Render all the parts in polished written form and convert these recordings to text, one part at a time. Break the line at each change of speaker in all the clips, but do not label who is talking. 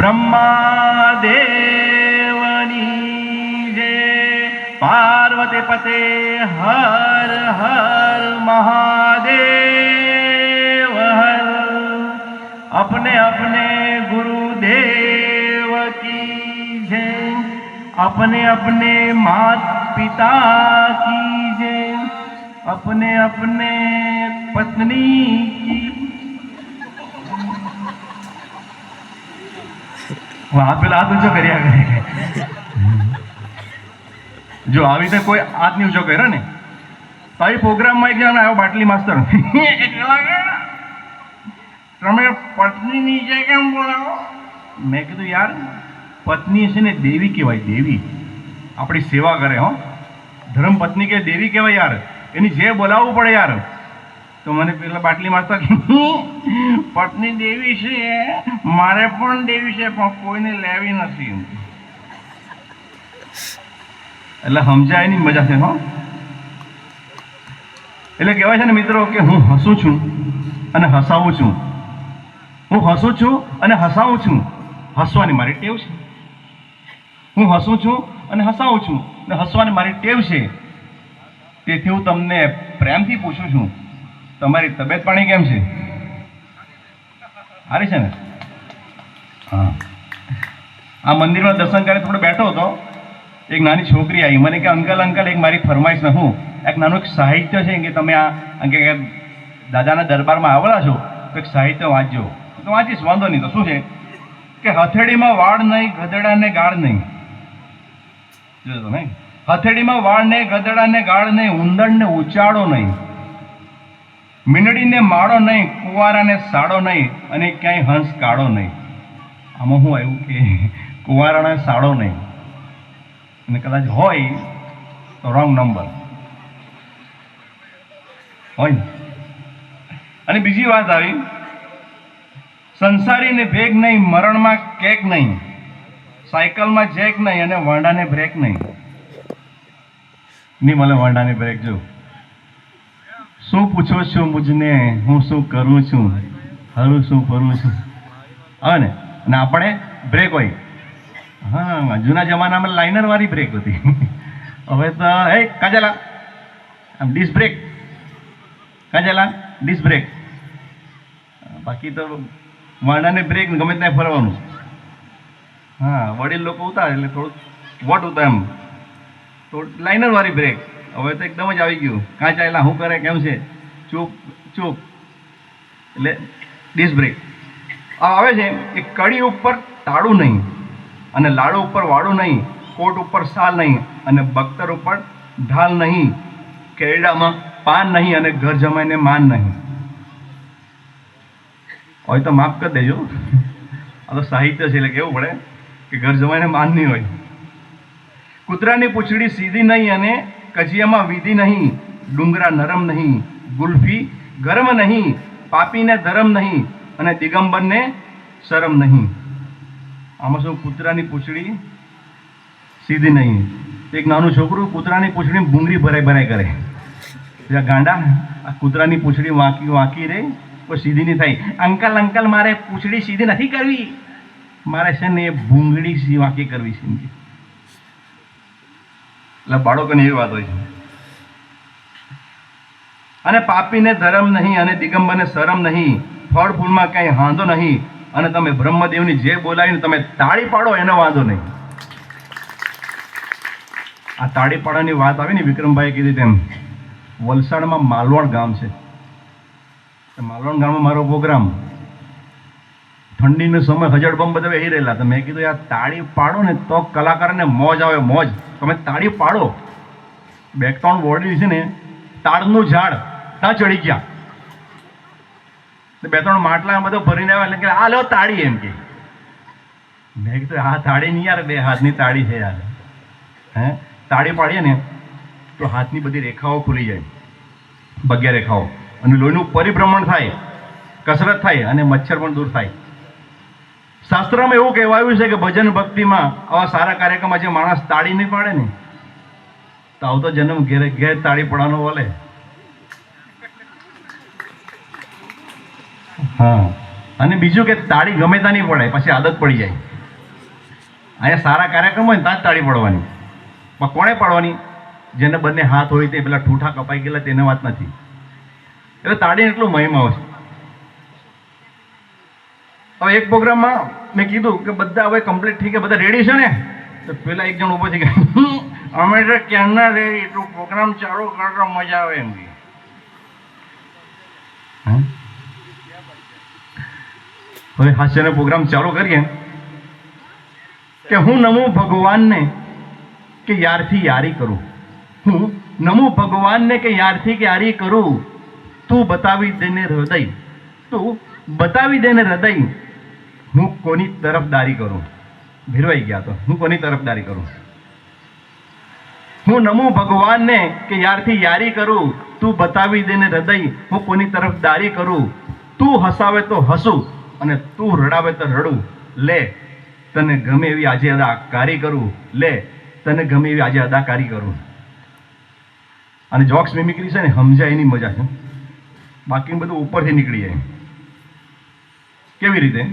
ब्रह्मादेवनी जय, पार्वती पते हर हर महादेव हर। अपने अपने गुरुदेव की जय, अपने अपने माता पिता की जय, अपने अपने पत्नी की। वहां पे हाथ ऊंचो કર્યા કરે જો આવી રીતે કોઈ હાથ નહીં ઊંચો કર્યો ને તો આ પ્રોગ્રામમાં એક જણ આવ્યો બાટલી માસ્તર તમે પત્ની નીચે કેમ બોલાવો? મેં કીધું યાર પત્ની છે ને દેવી કહેવાય, દેવી આપણી સેવા કરે હો, ધર્મ પત્ની કે દેવી કહેવાય યાર, એની જે બોલાવવું પડે યાર। તો મને પેલા બાટલી મારતા પત્ની દેવી છે, મારે પણ દેવી છે પણ કોઈને લેવી નથી, એટલે સમજાય ની મજા છે હો। એટલે કહેવાય છે ને મિત્રો કે હું હસું છું અને હસાવું છું, હું હસું છું અને હસાવું છું, હસવાની મારી ટેવ છે। હું હસું છું અને હસાવું છું ને હસવાની મારી ટેવ છે। તેથી હું તમને પ્રેમથી પૂછું છું, તમારી તબિયત પાણી કેમ છે? સારી છે ને? હા, આ મંદિરમાં દર્શન કરે થોડો બેઠો હતો, એક નાની છોકરી આવી, મને કે અંકલ અંકલ એક મારી ફરમાઈશ ન, હું એક નાનું એક સાહિત્ય છે કે તમે આ કે દાદાના દરબારમાં આવેલા છો તો એક સાહિત્ય વાંચજો। તો વાંચીશ, વાંધો નહીં। તો શું છે કે હથેળીમાં વાળ નહીં, ગધેડાને ગાળ નહીં, જોજો નહીં, હથેળીમાં વાળ નહીં, ગધેડાને ગાળ નહીં, ઉંદરને ઉચાળો નહીં, મીંડળીને માળો નહીં, કુંવારાને સાડો નહીં, અને ક્યાંય હંસ કાઢો નહીં। આમાં શું આવ્યું કે કુંવારાને સાડો નહીં, અને કદાચ હોય તો રોંગ નંબર હોય ને। અને બીજી વાત આવી, સંસારીને ભેગ નહીં, મરણમાં કેક નહીં, સાયકલમાં જેક નહીં, અને વાંડાને બ્રેક નહીં। નહીં મળે વાંડાને બ્રેક। જો શું પૂછો છો મુજને, હું શું કરું છું, હરું શું ફરું છું, હા ને। અને આપણે બ્રેક હોય, હા જૂના જમાનામાં લાઇનર વાળી બ્રેક હતી, હવે તો એ કાજલા આમ ડિસ્ક બ્રેક, કાજલા ડિસ્ક બ્રેક, બાકી તો વાંડાને બ્રેક ગમે ત્યાં ફરવાનું। હા વડીલ લોકો ઉતારે એટલે થોડુંક વોટ ઉતા એમ, તો લાઇનર વાળી બ્રેક, હવે તો એકદમ જ આવી ગયું, કાં ચાલ્યા શું કરે કેમ છે, ચૂપ ચૂપ, એટલે ડિસ્ક બ્રેક આવે છે। એ કડી ઉપર તાળું નહીં, અને લાડુ ઉપર વાળું નહીં, કોટ ઉપર શાલ નહીં, અને બખ્તર ઉપર ઢાલ નહીં, કેરડામાં પાન નહીં, અને ઘર જમાઈને માન નહીં। હોય તો માફ કરી દેજો, આ તો સાહિત્ય છે એટલે કેવું પડે કે ઘર જમાઈને માન નહીં હોય। કૂતરાની પૂંછડી સીધી નહીં, અને કજિયામાં વિધિ નહીં, ડુંગરા નરમ નહીં, ગુલ્ફી ગરમ નહીં, પાપીને ધરમ નહીં, અને દિગંબરને શરમ નહીં। આમાં શું? કૂતરાની પૂંછડી સીધી નહીં, એક નાનું છોકરું કૂતરાની પૂંછડી ભૂંગળી ભરાઈ ભરાઈ કરે, ગાંડા આ કૂતરાની પૂંછડી વાંકી વાંકી રે કોઈ સીધી નહીં થાય, અંકલ અંકલ મારે પૂંછડી સીધી નથી કરવી, મારે છે ને એ ભૂંગળી વાંકી કરવી છે, એટલે બાળકોની એવી વાત હોય છે। અને પાપીને ધરમ નહીં, અને દિગંબરને શરમ નહીં, ફળ ફૂલમાં કઈ વાંધો નહીં, અને તમે બ્રહ્મદેવની જે બોલાવીને તમે તાળી પાડો એનો વાંધો નહીં। આ તાળી પાડવાની વાત આવી ને, વિક્રમભાઈ કીધી તેમ વલસાડમાં માલવણ ગામ છે, માલવણ ગામમાં મારો પ્રોગ્રામ, ઠંડીનો સમય હજડબમ બધા બેસી રહેલા, તો મેં કીધું યાર તાળી પાડો ને તો કલાકારને મોજ આવે, મોજ, તમે તાળી પાડો। બે ત્રણ બોડી છે ને તાળનું ઝાડ ત્યાં ચડી ગયા, બે ત્રણ માટલા બધો ભરીને આવ્યા, એટલે કે આ લો તાળી એમ કે, મેં કીધું આ તાળી નહીં યાર, બે હાથની તાળી છે યાર, હે તાળી પાડીએ ને તો હાથની બધી રેખાઓ ખુલી જાય, 11 રેખાઓ, અને લોહીનું પરિભ્રમણ થાય, કસરત થાય, અને મચ્છર પણ દૂર થાય। શાસ્ત્રમાં એવું કહેવાયું છે કે ભજન ભક્તિમાં આવા સારા કાર્યક્રમમાં જે માણસ તાળી નહીં પાડે ને તો આવતો જન્મ ઘેર ઘેર તાળી પડવાનો બોલે। હા, અને બીજું કે તાળી ગમે ત્યાં નહીં પડે, પછી આદત પડી જાય। અહીંયા સારા કાર્યક્રમ હોય ને ત્યાં જ તાળી પાડવાની. પણ કોણે પાડવાની? જેને બંને હાથ હોય તે પેલા ઠૂઠા કપાઈ ગયેલા તેને વાત નથી. એટલે તાળીને એટલું મહિમા છે. હવે એક પ્રોગ્રામમાં મેં કીધું કે બધા હવે કમ્પ્લીટ થઈ ગયા, બધા રેડી છે ને? તો પેલા એક જણ ઊભો થઈ ગયા, અમે તો ક્યારના રેડી, એટલું પ્રોગ્રામ ચાલુ કરતો મજા આવે એમ. હવે હાસ્યનો પ્રોગ્રામ ચાલુ કરીએ કે હું નમું ભગવાનને કે યારથી યારી કરું, હું નમું ભગવાનને કે યારથી યારી કરું, તું બતાવી દેને હૃદય, તું બતાવી દેને હૃદય, હું કોની તરફદારી કરું. ભીરવાઈ ગયા તો હું કોની તરફદારી કરું. હું નમું ભગવાનને કે યારથી યારી કરું, તું બતાવી દેને હૃદય, હું કોની તરફદારી કરું. તું હસાવે તો હસું અને તું રડાવે તો રડું. લે તને ગમે એવી આજે અદાકારી કરું, લે તને ગમે એવી આજે અદાકારી કરું. અને જોક્સ મિમિક્રી છે ને સમજાય એની મજા છે, બાકી બધું ઉપરથી નીકળી જાય. કેવી રીતે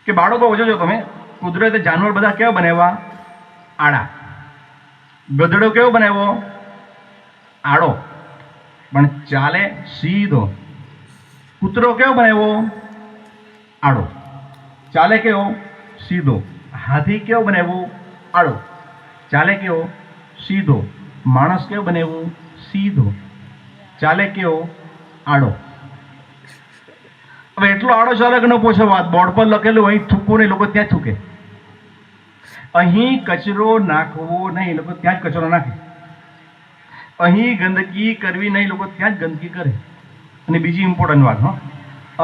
કે બાળકો જોજો તમે, કુદરતે જાનવર બધા કેવા બનાવ્યા? આડા. ગધેડો કેવો બનાવ્યો? આડો પણ ચાલે સીધો. કૂતરો કેવો બનાવ્યો? આડો, ચાલે કેવો? સીધો. હાથી કેવો બનાવ્યો? આડો, ચાલે કેવો? સીધો. માણસ કેવો બનાવ્યો? સીધો, ચાલે કેવો? આડો. હવે એટલો આડો ચાલે કે ન પૂછો વાત. બોર્ડ પર લખેલું અહીં થૂકવું નહીં, લોકો ત્યાં થૂકે. અહીં કચરો નાખવો નહીં, લોકો ત્યાં જ કચરો નાખે. અહીં ગંદકી કરવી નહીં, લોકો ત્યાં જ ગંદકી કરે. અને બીજી ઇમ્પોર્ટન્ટ વાત,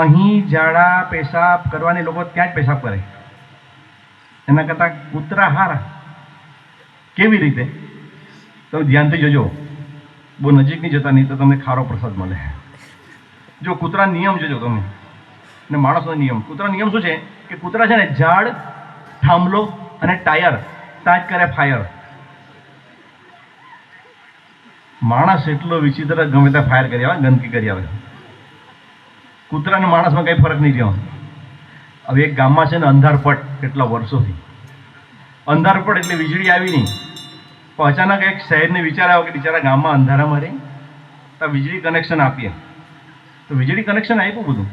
અહીં ઝાડા પેશાબ કરવાની, લોકો ત્યાં જ પેશાબ કરે. એના કરતાં કૂતરા હારા. કેવી રીતે? તમે ધ્યાનથી જોજો, બહુ નજીક નહીં જતા, નહીં તો તમને ખારો પ્રસાદ મળે. જો કૂતરા નિયમ જોજો તમે, ને માણસનો નિયમ. કૂતરા નિયમ શું છે કે કૂતરા છે ને ઝાડ, થાંભલો અને ટાયર ત્યાં જ કરે ફાયર. માણસ એટલો વિચિત્ર, ગમે ત્યાં ફાયર કરી આવે, ગંદકી કરી આવે. કૂતરા અને માણસમાં કંઈ ફરક નહીં રહ્યો. હવે એક ગામમાં છે ને અંધારપટ, કેટલા વર્ષોથી અંધારપટ એટલે વીજળી આવી નહીં. પણ અચાનક એક શહેરને વિચાર આવ્યો કે બિચારા ગામમાં અંધારામાં રહે તો વીજળી કનેક્શન આપીએ. તો વીજળી કનેક્શન આપ્યું બધું.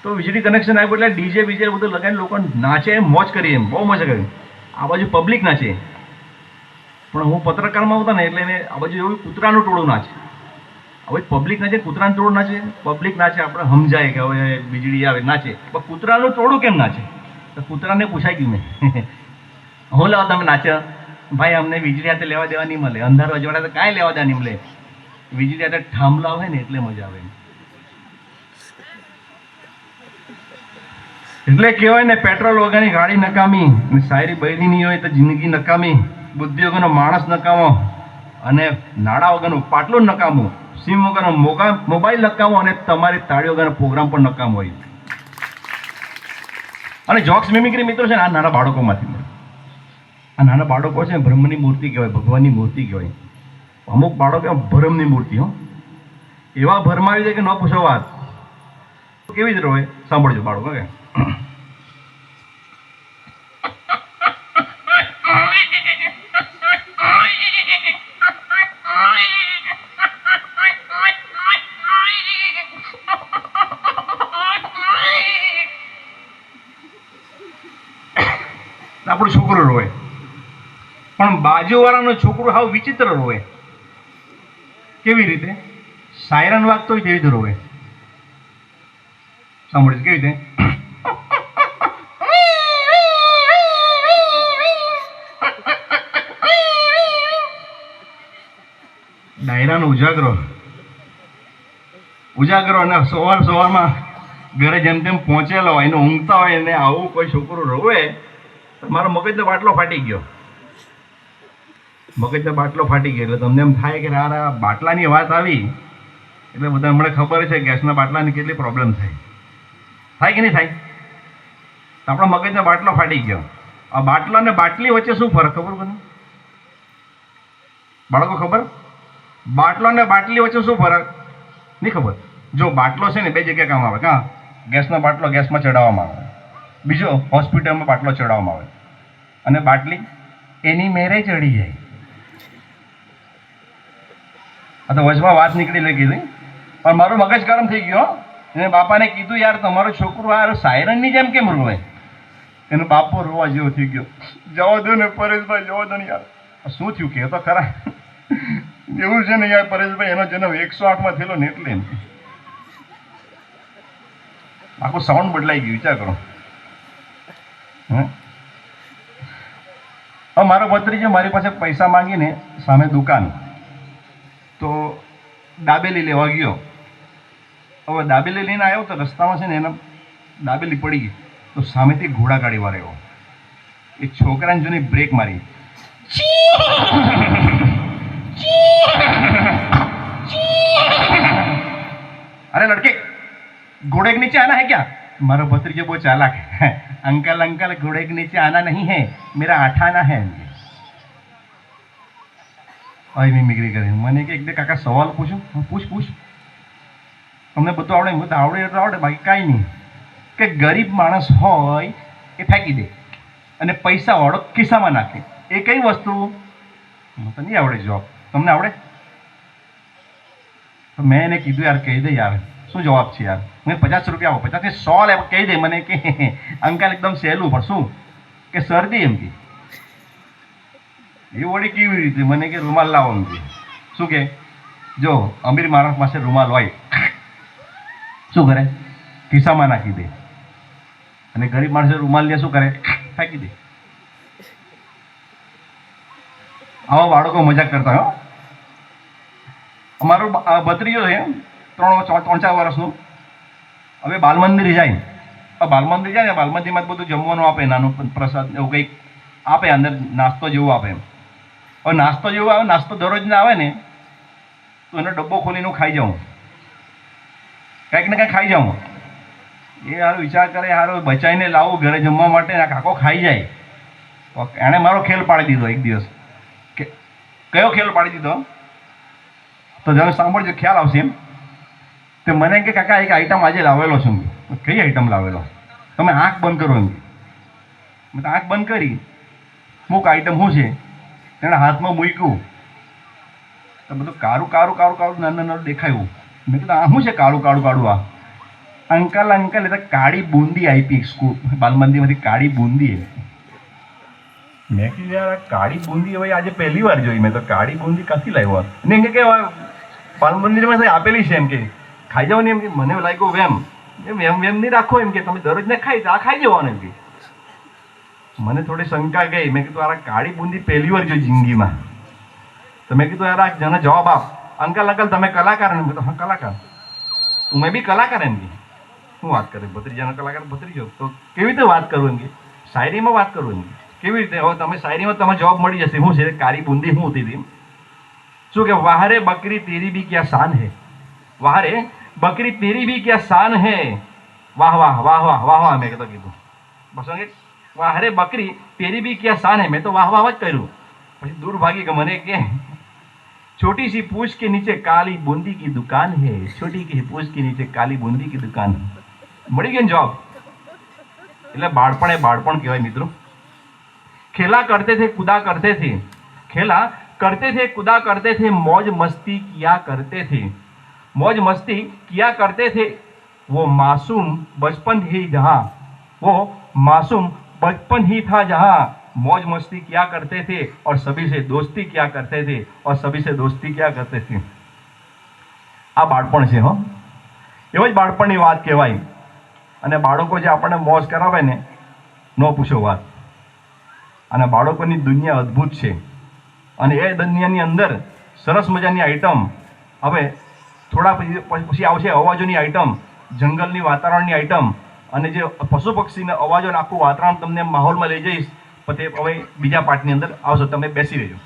તો વીજળી કનેક્શન આપ્યું એટલે ડીજે બીજે બધું લગાવીને લોકો નાચે, મોજ કરી, એમ બહુ મજા કરી. આ બાજુ પબ્લિક નાચે. પણ હું પત્રકારમાં આવતા ને એટલે એને આ બાજુ એવું કૂતરાનું ટોળું નાચે. હવે પબ્લિક નાચે, કૂતરાનું ટોળું નાચે. પબ્લિક નાચે, આપણે સમજાય કે હવે વીજળી આવે નાચે, પણ કૂતરાનું ટોળું કેમ નાચે? તો કૂતરાને પૂછાઈ ગયું મેં, હું લાવો તમે નાચો? ભાઈ અમને વીજળી હાથે લેવા દેવા નહીં મળે, અંધારો અજવાળે તો કાંઈ લેવા દેવા નહીં મળે. વીજળી હાથે થાંભલા આવે ને એટલે મજા આવે. એટલે કહેવાય ને, પેટ્રોલ વગરની ગાડી નકામી, શાયરી બૈરી નહીં હોય તો જિંદગી નકામી, બુદ્ધિ વગરનો માણસ નકામો, અને નાણાં વગરનું પાટલું નકામું, સિમ વગરનો મોબાઈલ નકામો, અને તમારી તાળી વગરનો પ્રોગ્રામ પણ નકામો હોય. અને જોક્સ મિમિક્રી મિત્રો છે ને આ નાના બાળકોમાંથી મળે. આ નાના બાળકો છે ને બ્રહ્મની મૂર્તિ કહેવાય, ભગવાનની મૂર્તિ કહેવાય. અમુક બાળકો ભરમની મૂર્તિ, એવા ભરમાવી દે કે ન પૂછો વાત. કેવી રીતે હોય સાંભળજો બાળકો કે આપણું છોકરું રોવે, પણ બાજુવાળાનું છોકરું હાવ વિચિત્ર રોવે. કેવી રીતે? સાયરન વાગતો હોય તેવી રીતે રોવે. સાંભળીશ કેવી રીતે? ડાયરાનો ઉજાગરો અને સવારમાં ઘરે જેમ તેમ પહોંચેલો હોય એને ઊંઘતા હોય એને આવું કોઈ છોકરું રોવે, મારો મગજનો બાટલો ફાટી ગયો. મગજનો બાટલો ફાટી ગયો એટલે તમને એમ થાય કે આ બાટલાની વાત આવી એટલે બધા હમણાં ખબર છે ગેસના બાટલાની કેટલી પ્રોબ્લેમ થાય. થાય કે નહીં થાય? આપણા મગજનો બાટલો ફાટી ગયો. આ બાટલા અને બાટલી વચ્ચે શું ફરક ખબર મને? બાળકો ખબર? બાટલો અને બાટલી વચ્ચે શું ફરક? નહીં ખબર. જો બાટલો છે ને બે જગ્યાએ કામ આવે. કાં? ગેસનો બાટલો ગેસમાં ચડાવવામાં આવે, બીજો હોસ્પિટલમાં બાટલો ચડાવવામાં આવે અને બાટલી એની મેરે ચડી જાય. આ તો વચમાં વાત નીકળી લઈ કીધી પણ મારું મગજ ગરમ થઈ ગયો. એને બાપાને કીધું યાર તમારો છોકરો આ સાયરનની જેમ કેમ રોવે? એનો બાપો રોવા જેવો થઈ ગયો. જવા દો ને પરેશભાઈ, જવા દો ને યાર. શું થયું કે તો ખરા? એવું છે ને યાર પરેશભાઈ, એનો જન્મ 108માં થયેલો ને એટલે આખું સાઉન્ડ બદલાઈ ગયું. વિચાર કરો. હવે મારો ભત્રીજો મારી પાસે પૈસા માંગીને સામે દુકાન, તો દાબેલી લેવા ગયો. હવે દાબેલી લઈને આવ્યો તો રસ્તામાં છે ને એને દાબેલી પડી ગઈ, તો સામેથી ઘોડાગાડી વાળો એ છોકરાને જોઈને બ્રેક મારી. अरे लड़के घोड़े के नीचे आना है क्या? मारो भतीजे बहुत चालाक है. अंकल अंकल घोड़े के नीचे आना नहीं है, मेरा आठाना है. और मिमिक्री करे. मैंने कि एक दे काका सवाल पूछूं? पूछ पूछ. તમને બધું આવડે? હું તો આવડે એટલું આવડે, બાકી કાંઈ નહીં. કે ગરીબ માણસ હોય એ ફેંકી દે અને પૈસા વાળો ખિસ્સામાં નાખે, એ કઈ વસ્તુ? મને તો નહીં આવડે જવાબ. તમને આવડે? તો મેં એને કીધું યાર કહી દે યાર, શું જવાબ છે યાર? મેં 50 રૂપિયા આપો, 50 થી 100 લે, કહી દે. મને કે અંકલ એકદમ સહેલું, પણ શું કે શરદી એમ કે એ વળી કેવી રીતે? મને કે રૂમાલ લાવો એમ કે. શું કે જો અમીર માણસ પાસે રૂમાલ હોય શું કરે? ખિસ્સામાં નાખી દે. અને ગરીબ માણસે રૂમાલ લે શું કરે? ફેંકી દે. આવા બાળકો મજાક કરતા હો. અમારો ભત્રીજો છે 3-4 વર્ષનું. હવે બાલ મંદિર જાય. બાલ મંદિર જાય ને, બાલ મંદિરમાં બધું જમવાનું આપે, નાનું પ્રસાદ એવું કંઈક આપે, અંદર નાસ્તો જેવું આપે. હવે નાસ્તો જેવું આવે, નાસ્તો દરરોજ ના આવે ને, તો એનો ડબ્બો ખોલીને હું ખાઈ જાઉં, કંઈક ને કંઈક ખાઈ જાઉં. એ હારો વિચાર કરે, હારો બચાવીને લાવું ઘરે જમવા માટે, આ કાકો ખાઈ જાય. એણે મારો ખેલ પાડી દીધો એક દિવસ. કે કયો ખેલ પાડી દીધો? તો જ્યારે સાંભળજો ખ્યાલ આવશે એમ. તો મને કે કાકા એક આઈટમ આજે લાવેલો છું. કઈ આઈટમ લાવેલો? તમે આંખ બંધ કરો એમ. મેં આંખ બંધ કરી. મૂક આઈટમ શું છે? તેણે હાથમાં મૂક્યું તો બધું કાળું કાળું કાળું કાળું નાનું નાનું દેખાયું. મેં કીધું આ શું છે કાળું કાળું કાળું? આ અંકલ અંકલ એ તો કાળી બુંદી આપી સ્કૂલ બાલમંદીમાંથી, કાળી બુંદી. મેં કીધું યાર કાળી બુંદી હવે આજે પહેલી વાર જોઈ. મેં તો કાળી બુંદી ક્યાંથી લાવ્યો? ને એમ કે બાલમંદિરમાં આપેલી છે એમ કે ખાઈ જવાની. એમ કે મને લાગ્યું વેમ વેમ વેમ નહીં રાખો એમ કે તમે દરરોજ ને ખાઈ આ ખાઈ જવાનું એમ કે. મને થોડી શંકા ગઈ. મેં કીધું યાર કાળી બુંદી પહેલી વાર જોઈ જિંદગીમાં. તો મેં કીધું યાર આ જને જવાબ આપ. અંકલ અંકલ તમે કલાકાર? એમ કીધું હા કલાકાર. તું મેં બી કલાકાર એમ કે. શું વાત કરે? ભત્રીજાનો કલાકાર ભત્રીજો તો કેવી રીતે વાત કરું એમ કે? શાયરીમાં વાત કરું એમ કે. કેવી રીતે? હવે તમે શાયરીમાં તમે જવાબ મળી જશે. શું છે કાળી બુંદી શું હતી એમ? શું કે વાહરે બકરી તેરી બી ક્યાં શાન હે, વાહરે બકરી તેરી બી ક્યાં શાન હે, વાહ વાહ વાહ વાહ વાહ વાહ. મેં તો કીધું બસ વાહરે બકરી તેરી બી ક્યાં શાન હે. મેં તો વાહ વાહ જ કર્યું. પછી દૂર ભાગી કે મને કે छोटी सी पूछ के नीचे काली बूंदी की दुकान है, छोटी सी पूछ के नीचे काली बूंदी की दुकान. મળી ગયો જવાબ. એટલે બાળપણ એ બાળપણ કહેવાય મિત્રો. खेला करते थे कूदा करते थे, खेला करते थे कूदा करते थे, मौज मस्ती किया करते थे, मौज मस्ती किया करते थे. वो मासूम बचपन ही जहाँ, वो मासूम बचपन ही था जहाँ मौज मस्ती किया करते थे और सभी से दोस्ती किया करते थे, और सभी से दोस्ती किया करते थे. આ બાળપણ છે હો. એવો જ બાળપણની વાત કહેવાય. અને બાળકો જે આપણને મોજ કરાવે ને, ન પૂછો વાત. અને બાળકોની દુનિયા અદ્ભુત છે. અને એ દુનિયાની અંદર સરસ મજાની આઈટમ. હવે થોડા પછી આવશે અવાજોની આઈટમ, જંગલની વાતાવરણની આઈટમ, અને જે પશુ પક્ષીના અવાજોને આખું વાતાવરણ તમને માહોલમાં લઈ જઈશ. પછી હવે બીજા પાર્ટની અંદર આવશો. તમે બેસી રહેજો.